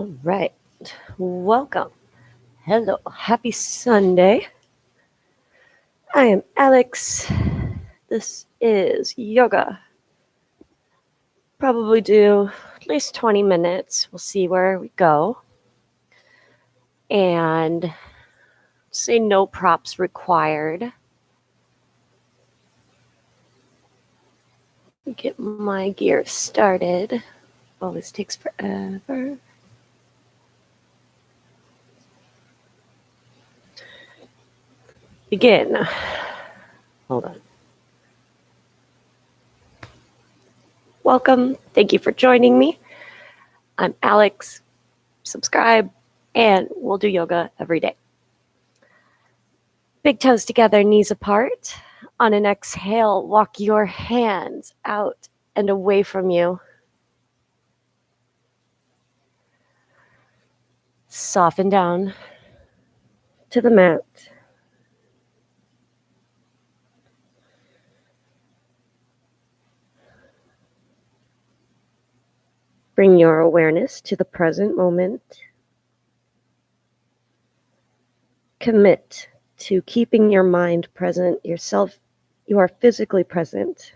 All right. Welcome. Hello. Happy Sunday. I am Alex. This is yoga. Probably do at least 20 minutes. We'll see where we go. And say no props required. Get my gear started. Always takes forever. Begin. Hold on. Welcome. Thank you for joining me. I'm Alex. Subscribe, and we'll do yoga every day. Big toes together, knees apart. On an exhale, walk your hands out and away from you. Soften down to the mat. Bring your awareness to the present moment. Commit to keeping your mind present, you are physically present.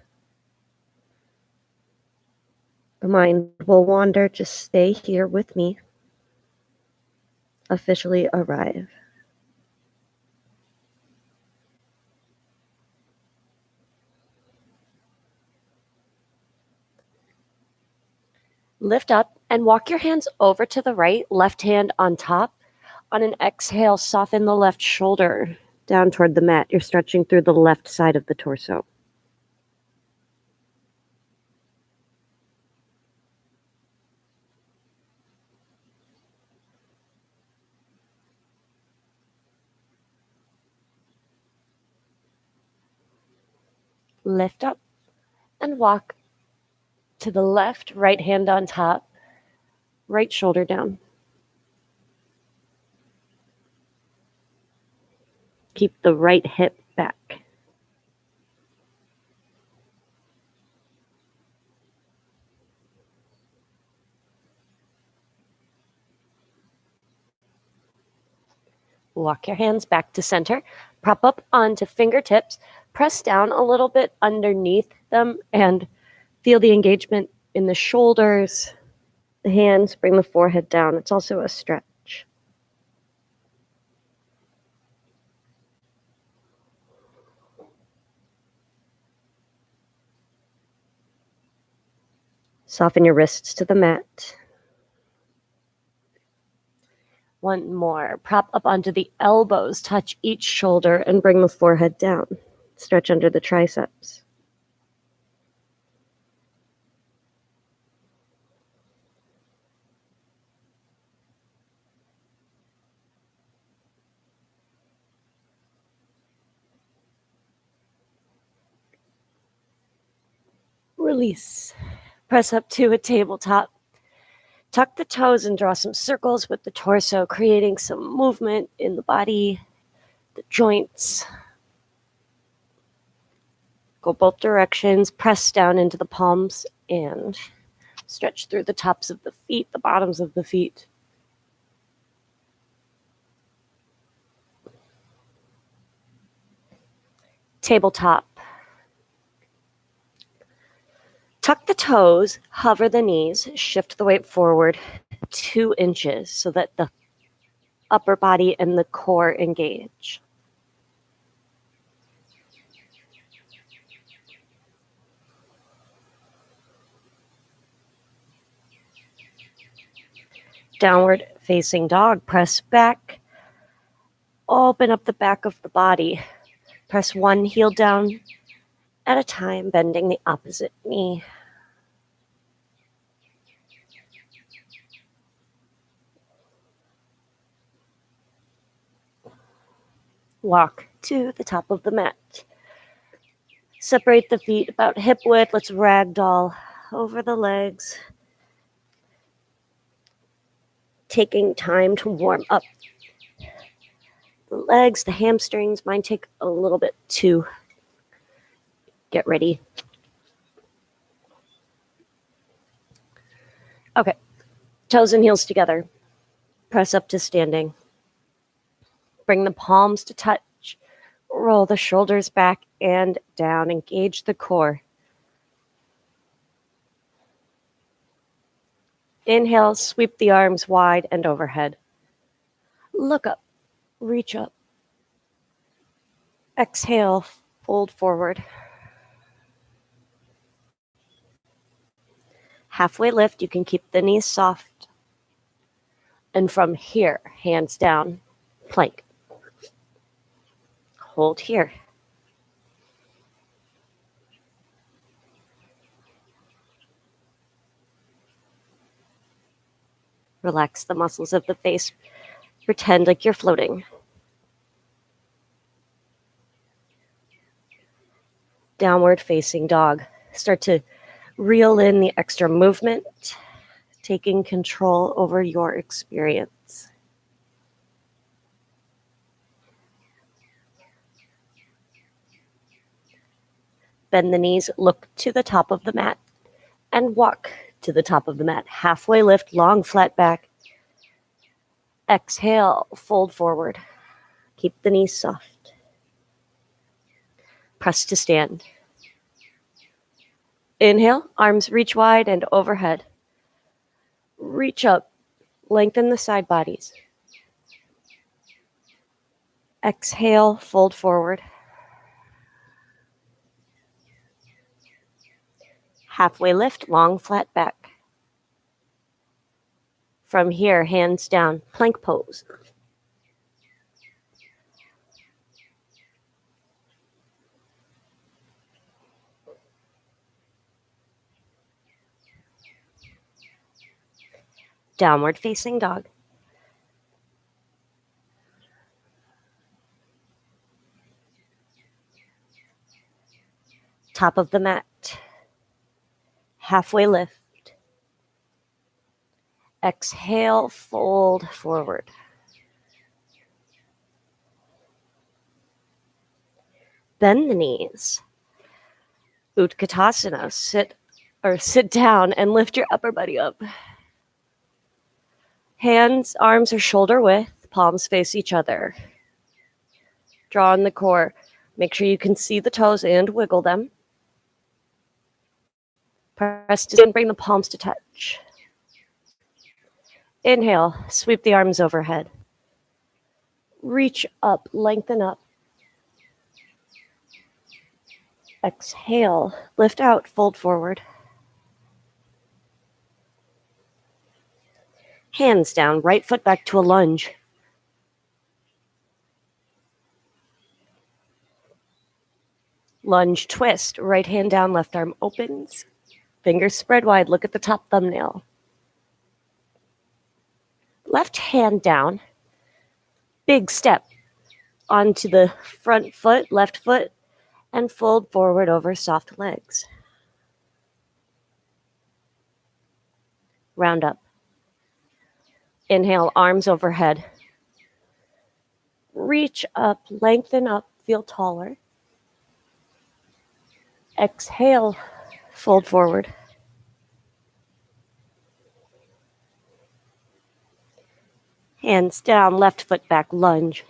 The mind will wander, just stay here with me. Officially arrive. Lift up and walk your hands over to the right, left hand on top. On an exhale, soften the left shoulder down toward the mat. You're stretching through the left side of the torso. Lift up and walk to the left, right hand on top, right shoulder down. Keep the right hip back. Walk your hands back to center. Prop up onto fingertips. Press down a little bit underneath them and feel the engagement in the shoulders, the hands. Bring the forehead down. It's also a stretch. Soften your wrists to the mat. One more. Prop up onto the elbows. Touch each shoulder and bring the forehead down. Stretch under the triceps. Release. Press up to a tabletop. Tuck the toes and draw some circles with the torso, creating some movement in the body, the joints. Go both directions. Press down into the palms and stretch through the tops of the feet, the bottoms of the feet. Tabletop. Tuck the toes, hover the knees, shift the weight forward 2 inches so that the upper body and the core engage. Downward facing dog. Press back. Open up the back of the body. Press one heel down at a time, bending the opposite knee. Walk to the top of the mat. Separate the feet about hip width. Let's ragdoll over the legs. Taking time to warm up the legs, the hamstrings. Mine take a little bit to get ready. Okay, toes and heels together. Press up to standing. Bring the palms to touch. Roll the shoulders back and down. Engage the core. Inhale, sweep the arms wide and overhead. Look up, reach up. Exhale, fold forward. Halfway lift, you can keep the knees soft. And from here, hands down, plank. Hold here. Relax the muscles of the face. Pretend like you're floating. Downward facing dog. Start to reel in the extra movement, taking control over your experience. Bend the knees, look to the top of the mat, and walk to the top of the mat. Halfway lift, long flat back. Exhale, fold forward. Keep the knees soft. Press to stand. Inhale, arms reach wide and overhead. Reach up, lengthen the side bodies. Exhale, fold forward. Halfway lift, long flat back. From here, hands down, plank pose. Downward facing dog. Top of the mat. Halfway lift. Exhale, fold forward. Bend the knees. Utkatasana, sit down and lift your upper body up. Hands, arms are shoulder width, palms face each other. Draw in the core. Make sure you can see the toes and wiggle them. Press to stand, bring the palms to touch. Inhale, sweep the arms overhead. Reach up, lengthen up. Exhale, lift out, fold forward. Hands down, right foot back to a lunge. Lunge twist, right hand down, left arm opens. Fingers spread wide, look at the top thumbnail. Left hand down. Big step onto the front foot, left foot, and fold forward over soft legs. Round up. Inhale, arms overhead. Reach up, lengthen up, feel taller. Exhale, fold forward. Hands down, left foot back, lunge.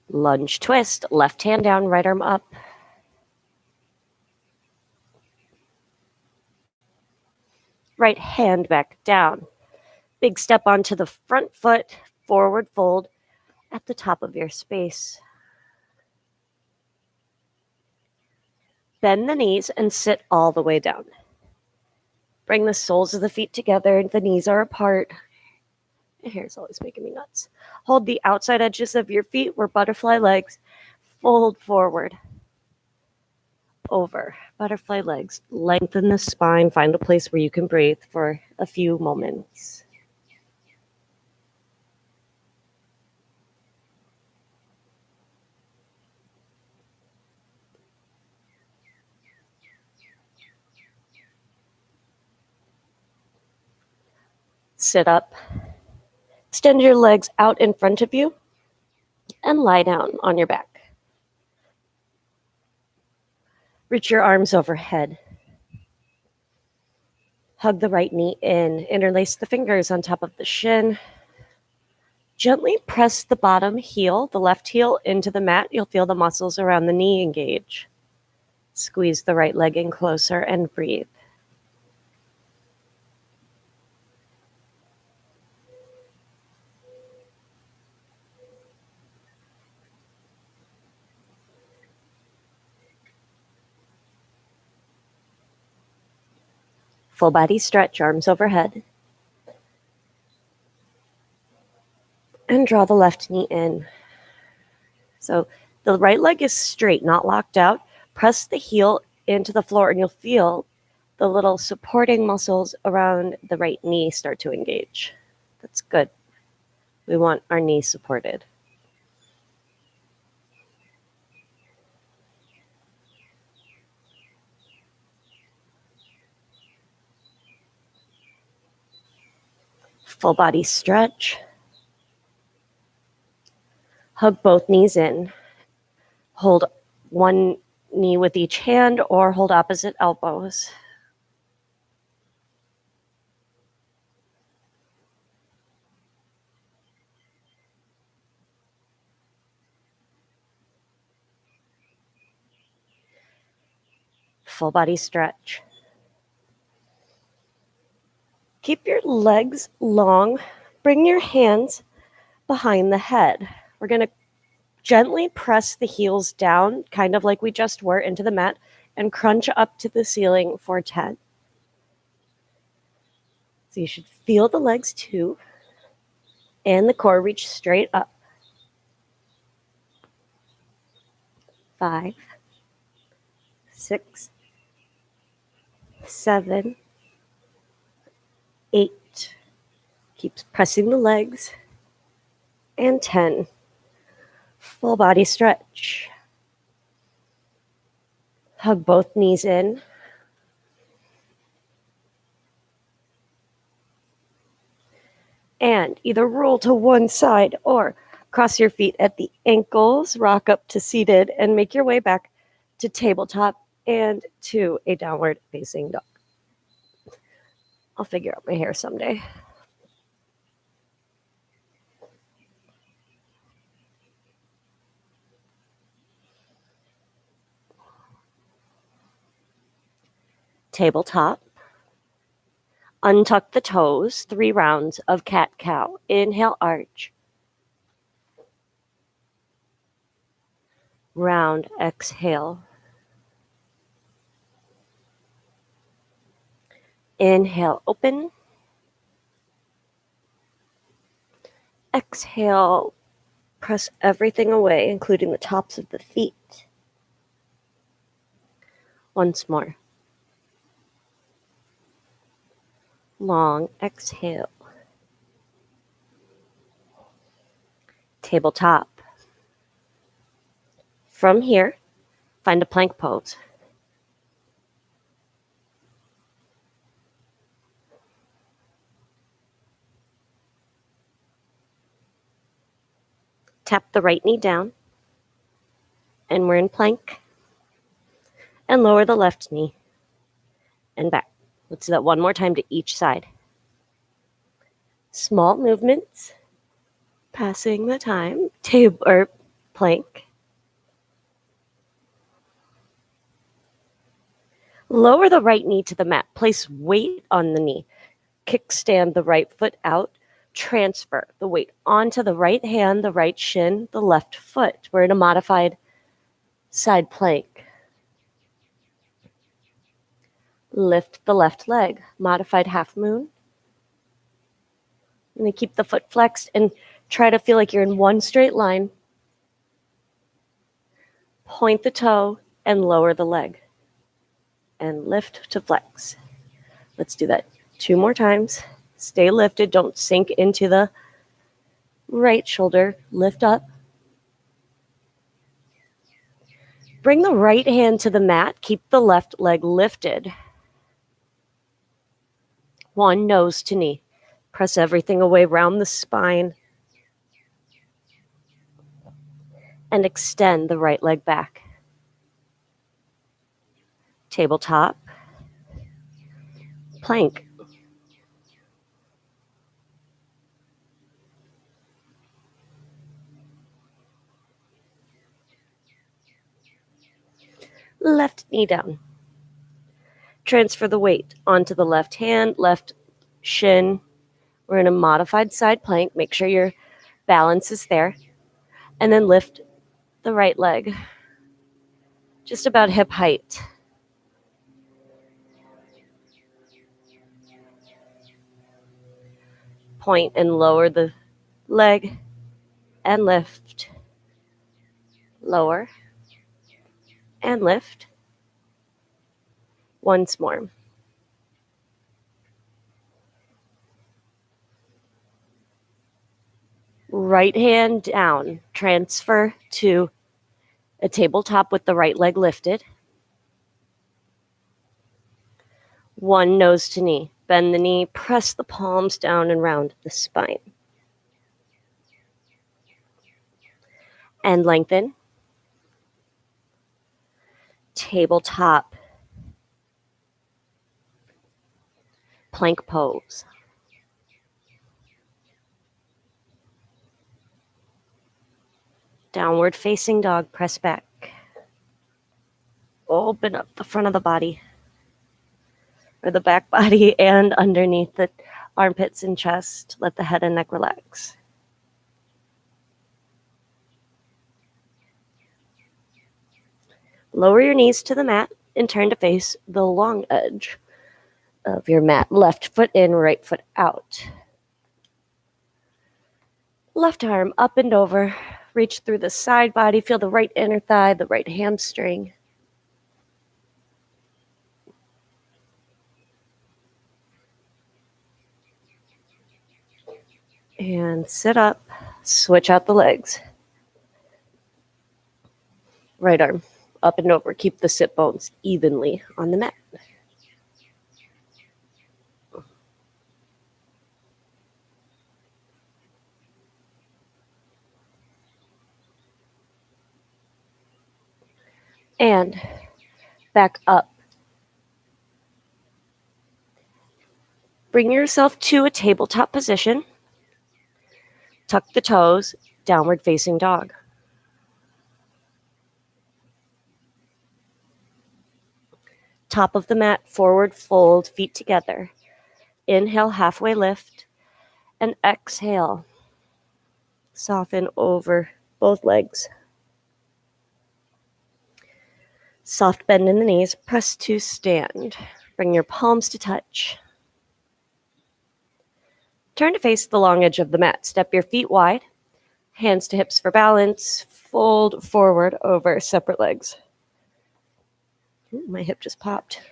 Lunge twist, left hand down, right arm up. Right hand back down. Big step onto the front foot, forward fold at the top of your space. Bend the knees and sit all the way down. Bring the soles of the feet together, the knees are apart. My hair's always making me nuts. Hold the outside edges of your feet where butterfly legs. Fold forward. Over. Butterfly legs. Lengthen the spine. Find a place where you can breathe for a few moments. Sit up. Extend your legs out in front of you and lie down on your back. Reach your arms overhead. Hug the right knee in. Interlace the fingers on top of the shin. Gently press the bottom heel, the left heel, into the mat. You'll feel the muscles around the knee engage. Squeeze the right leg in closer and breathe. Full body stretch, arms overhead. And draw the left knee in. So the right leg is straight, not locked out. Press the heel into the floor and you'll feel the little supporting muscles around the right knee start to engage. That's good. We want our knee supported. Full body stretch. Hug both knees in. Hold one knee with each hand or hold opposite elbows. Full body stretch. Keep your legs long. Bring your hands behind the head. We're going to gently press the heels down, kind of like we just were, into the mat, and crunch up to the ceiling for 10. So you should feel the legs too, and the core reach straight up. 5, 6, 7, 8. Keep pressing the legs. And 10. Full body stretch. Hug both knees in. And either roll to one side or cross your feet at the ankles, rock up to seated, and make your way back to tabletop and to a downward facing dog. I'll figure out my hair someday. Tabletop. Untuck the toes, 3 rounds of cat-cow. Inhale, arch. Round, exhale. Inhale, open. Exhale, press everything away, including the tops of the feet. Once more. Long exhale. Tabletop. From here, find a plank pose. Tap the right knee down, and we're in plank. And lower the left knee, and back. Let's do that one more time to each side. Small movements, passing the time, table or plank. Lower the right knee to the mat. Place weight on the knee. Kickstand the right foot out. Transfer the weight onto the right hand, the right shin, the left foot. We're in a modified side plank. Lift the left leg, modified half moon. And then keep the foot flexed and try to feel like you're in one straight line. Point the toe and lower the leg. And lift to flex. Let's do that 2 more times. Stay lifted. Don't sink into the right shoulder. Lift up. Bring the right hand to the mat. Keep the left leg lifted. 1, nose to knee. Press everything away around the spine. And extend the right leg back. Tabletop. Plank. left knee down. Transfer the weight onto the left hand, left shin. We're in a modified side plank. Make sure your balance is there. And then lift the right leg just about hip height. Point and lower the leg and lift. Lower and lift. Once more. Right hand down. Transfer to a tabletop with the right leg lifted. One nose to knee. Bend the knee, press the palms down and round the spine. And lengthen. Tabletop. Plank pose. Downward facing dog, press back. Open up the front of the body, or the back body, and underneath the armpits and chest. Let the head and neck relax. Lower your knees to the mat and turn to face the long edge of your mat. Left foot in, right foot out. Left arm up and over. Reach through the side body. Feel the right inner thigh, the right hamstring. And sit up. Switch out the legs. Right arm up and over. Keep the sit bones evenly on the mat. And back up. Bring yourself to a tabletop position. Tuck the toes, downward facing dog. Top of the mat, forward fold, feet together. Inhale, halfway lift, and exhale. Soften over both legs. Soft bend in the knees, press to stand. Bring your palms to touch. Turn to face the long edge of the mat. Step your feet wide, hands to hips for balance. Fold forward over separate legs. Ooh, my hip just popped.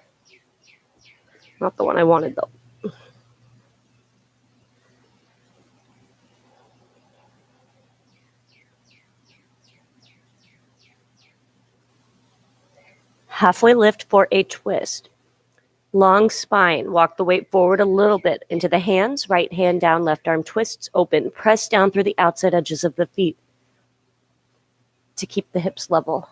Not the one I wanted, though. Halfway lift for a twist. Long spine. Walk the weight forward a little bit into the hands. Right hand down, left arm twists open. Press down through the outside edges of the feet to keep the hips level.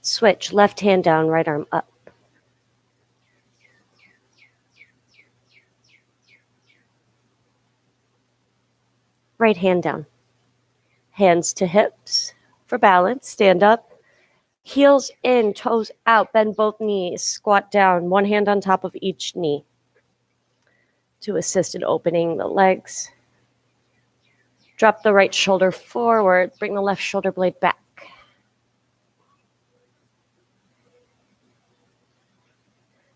Switch. Left hand down, right arm up. Right hand down. Hands to hips for balance. Stand up. Heels in, toes out. Bend both knees. Squat down. One hand on top of each knee to assist in opening the legs. Drop the right shoulder forward. Bring the left shoulder blade back.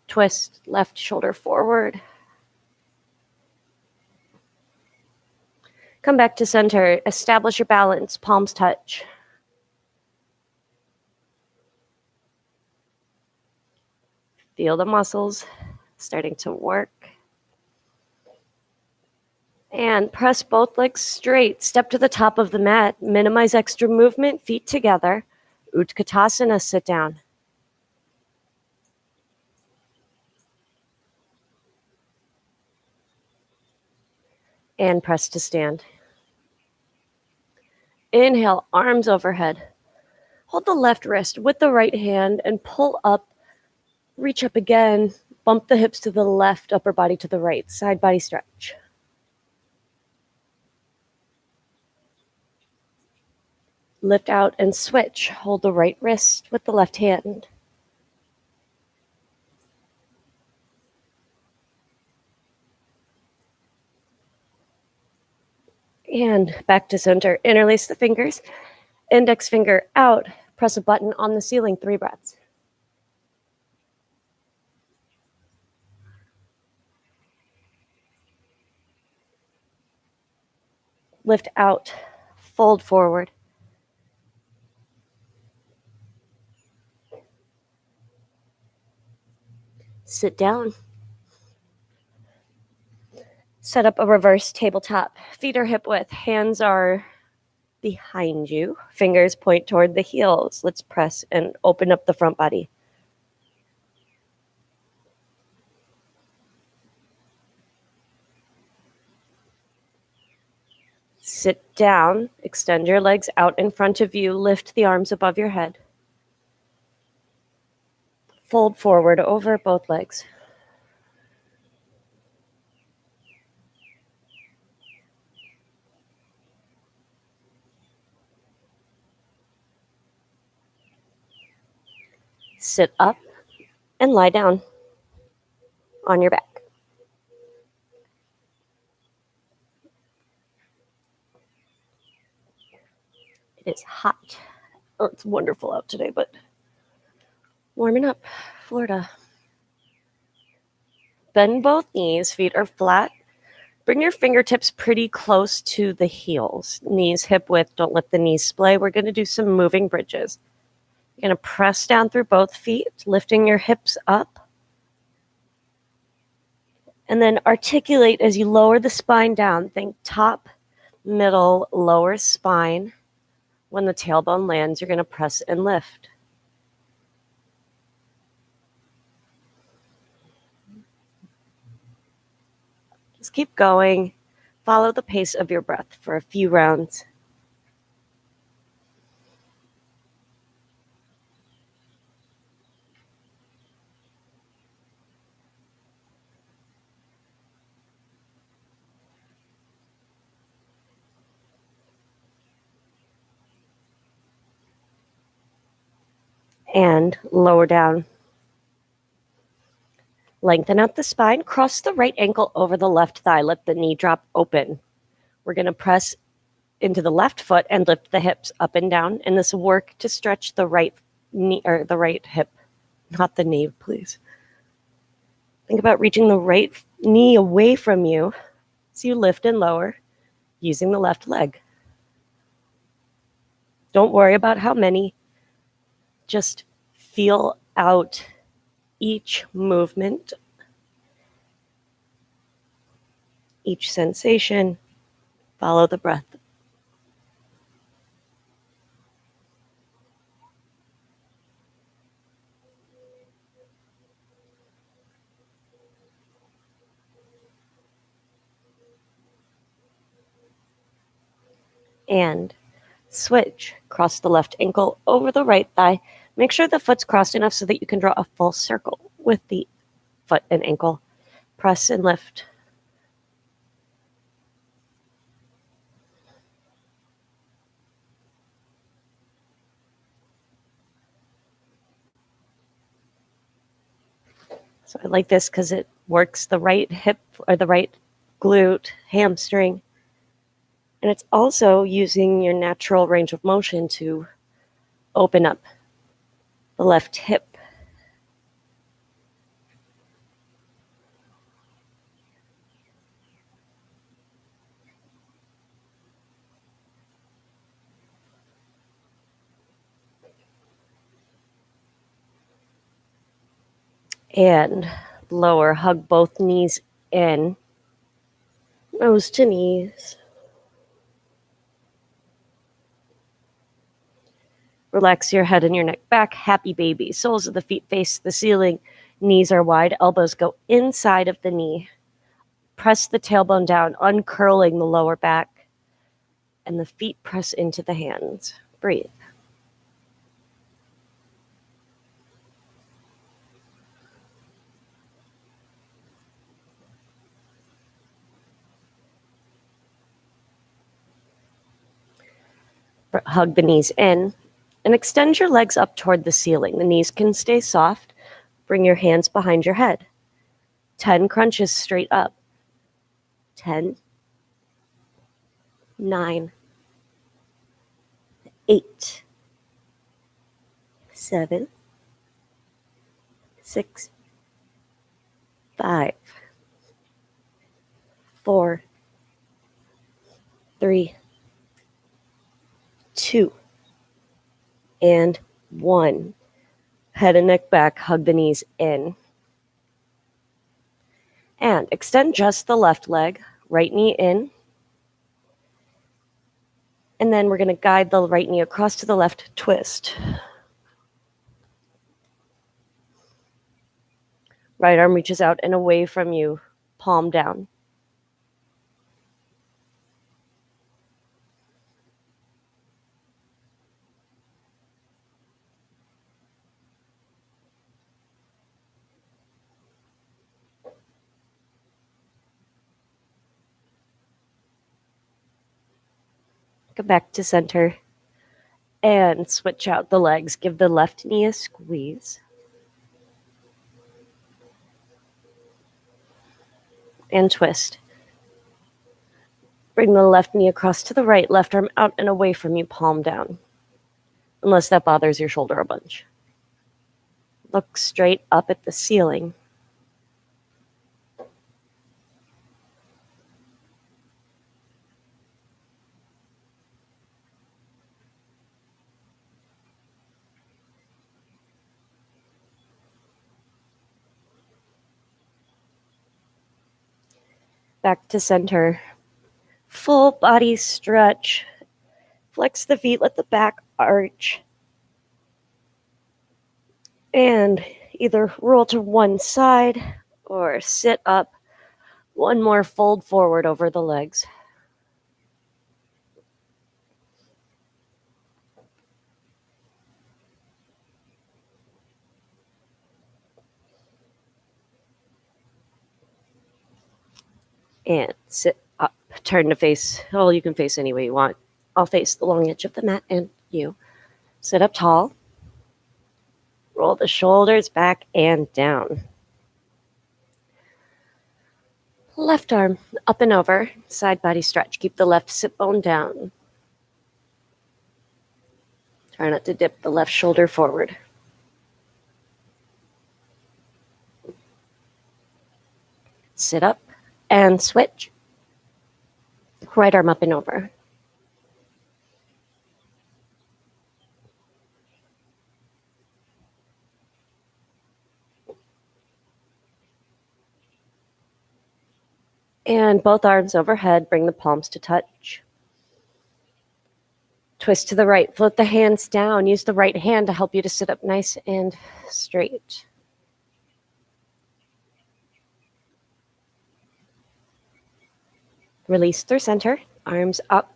Twist, left shoulder forward. Come back to center. Establish your balance. Palms touch. Feel the muscles starting to work. And press both legs straight. Step to the top of the mat. Minimize extra movement. Feet together. Utkatasana, sit down. And press to stand. Inhale, arms overhead. Hold the left wrist with the right hand and pull up. Reach up again. Bump the hips to the left, upper body to the right. Side body stretch. Lift out and switch. Hold the right wrist with the left hand. And back to center. Interlace the fingers. Index finger out. Press a button on the ceiling. 3 breaths. Lift out. Fold forward. Sit down. Set up a reverse tabletop. Feet are hip width. Hands are behind you. Fingers point toward the heels. Let's press and open up the front body. Sit down. Extend your legs out in front of you. Lift the arms above your head. Fold forward over both legs. Sit up and lie down on your back. It is hot. Oh, it's wonderful out today, but warming up, Florida. Bend both knees, feet are flat. Bring your fingertips pretty close to the heels. Knees hip width, don't let the knees splay. We're going to do some moving bridges. You're going to press down through both feet, lifting your hips up. And then articulate as you lower the spine down. Think top, middle, lower spine. When the tailbone lands, you're going to press and lift. Just keep going. Follow the pace of your breath for a few rounds. And lower down. Lengthen out the spine. Cross the right ankle over the left thigh. Let the knee drop open. We're going to press into the left foot and lift the hips up and down. And this will work to stretch the right knee or the right hip, not the knee, please. Think about reaching the right knee away from you as you lift and lower using the left leg. Don't worry about how many. Just feel out each movement, each sensation. Follow the breath. And switch. Cross the left ankle over the right thigh. Make sure the foot's crossed enough so that you can draw a full circle with the foot and ankle. Press and lift. So I like this because it works the right hip or the right glute, hamstring. And it's also using your natural range of motion to open up the left hip. And lower, hug both knees in, nose to knees. Relax your head and your neck back. Happy baby. Soles of the feet face the ceiling. Knees are wide. Elbows go inside of the knee. Press the tailbone down, uncurling the lower back. And the feet press into the hands. Breathe. Hug the knees in and extend your legs up toward the ceiling. The knees can stay soft. Bring your hands behind your head. 10 crunches straight up. 10, 9, 8, 7, 6, 5, 4, 3, 2, and 1. Head and neck back, hug the knees in. And extend just the left leg, right knee in. And then we're going to guide the right knee across to the left, twist. Right arm reaches out and away from you, palm down. Go back to center and switch out the legs. Give the left knee a squeeze. And twist. Bring the left knee across to the right, left arm out and away from you, palm down. Unless that bothers your shoulder a bunch. Look straight up at the ceiling. Back to center. Full body stretch. Flex the feet, let the back arch. And either roll to one side or sit up. One more fold forward over the legs. And sit up. Turn to face, well, you can face any way you want. I'll face the long edge of the mat and you. Sit up tall. Roll the shoulders back and down. Left arm up and over, side body stretch. Keep the left sit bone down. Try not to dip the left shoulder forward. Sit up and switch. Right arm up and over. And both arms overhead, bring the palms to touch. Twist to the right, float the hands down. Use the right hand to help you to sit up nice and straight. Release through center, arms up.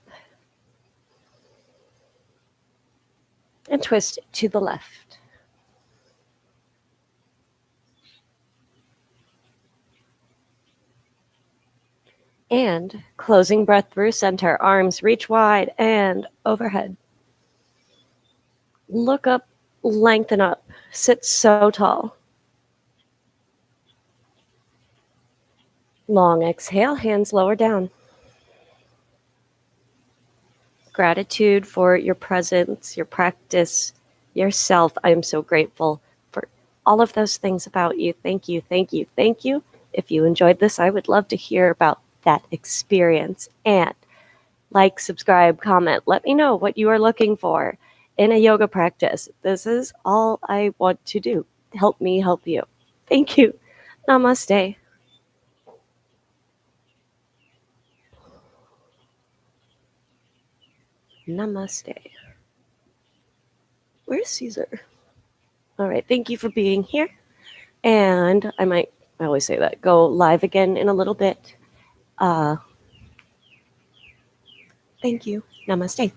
And twist to the left. And closing breath through center, arms reach wide and overhead. Look up, lengthen up, sit so tall. Long exhale, hands lower down. Gratitude for your presence, your practice, yourself. I am so grateful for all of those things about you. Thank you, thank you, thank you. If you enjoyed this, I would love to hear about that experience. And like, subscribe, comment. Let me know what you are looking for in a yoga practice. This is all I want to do. Help me help you. Thank you. Namaste. Namaste. Where's Caesar? All right. Thank you for being here. And I always say that, go live again in a little bit. Thank you. Namaste.